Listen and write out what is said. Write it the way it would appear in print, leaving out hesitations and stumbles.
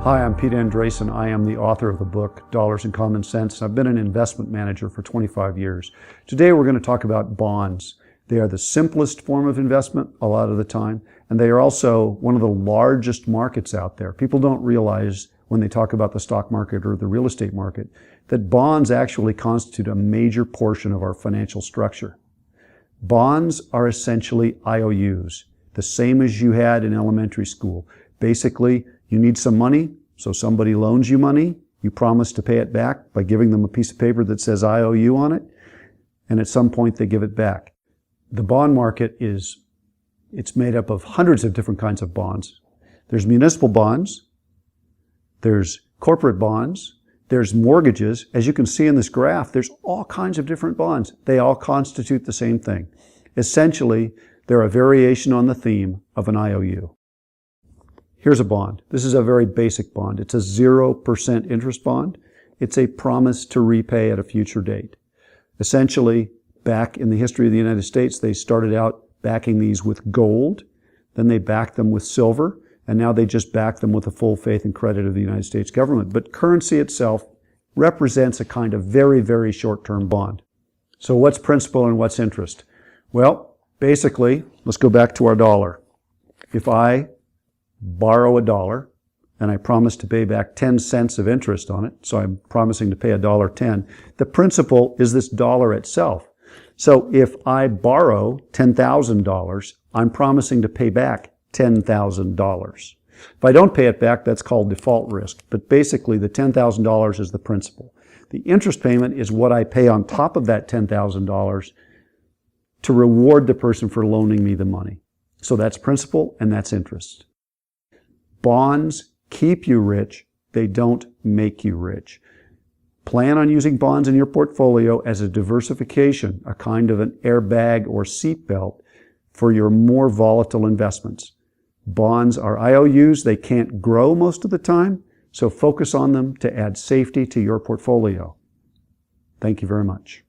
Hi, I'm Pete Andresen. I am the author of the book, Dollars and Common Sense. I've been an investment manager for 25 years. Today we're going to talk about bonds. They are the simplest form of investment a lot of the time, and they are also one of the largest markets out there. People don't realize when they talk about the stock market or the real estate market that bonds actually constitute a major portion of our financial structure. Bonds are essentially IOUs, the same as you had in elementary school. Basically, you need some money, so somebody loans you money. You promise to pay it back by giving them a piece of paper that says IOU on it, and at some point they give it back. The bond market it's made up of hundreds of different kinds of bonds. There's municipal bonds, there's corporate bonds, there's mortgages. As you can see in this graph, there's all kinds of different bonds. They all constitute the same thing. Essentially, they're a variation on the theme of an IOU. Here's a bond. This is a very basic bond. It's a 0% interest bond. It's a promise to repay at a future date. Essentially, back in the history of the United States, they started out backing these with gold, then they backed them with silver, and now they just back them with the full faith and credit of the United States government. But currency itself represents a kind of very, very short-term bond. So what's principal and what's interest? Well, basically, let's go back to our dollar. If I borrow $1 and I promise to pay back 10 cents of interest on it, so I'm promising to pay $1.10, the principal is this dollar itself. So if I borrow $10,000, I'm promising to pay back $10,000. If I don't pay it back, that's called default risk. But basically, the $10,000 is the principal. The interest payment is what I pay on top of that $10,000 to reward the person for loaning me the money. So that's principal and that's interest. Bonds keep you rich. They don't make you rich. Plan on using bonds in your portfolio as a diversification, a kind of an airbag or seatbelt for your more volatile investments. Bonds are IOUs. They can't grow most of the time, so focus on them to add safety to your portfolio. Thank you very much.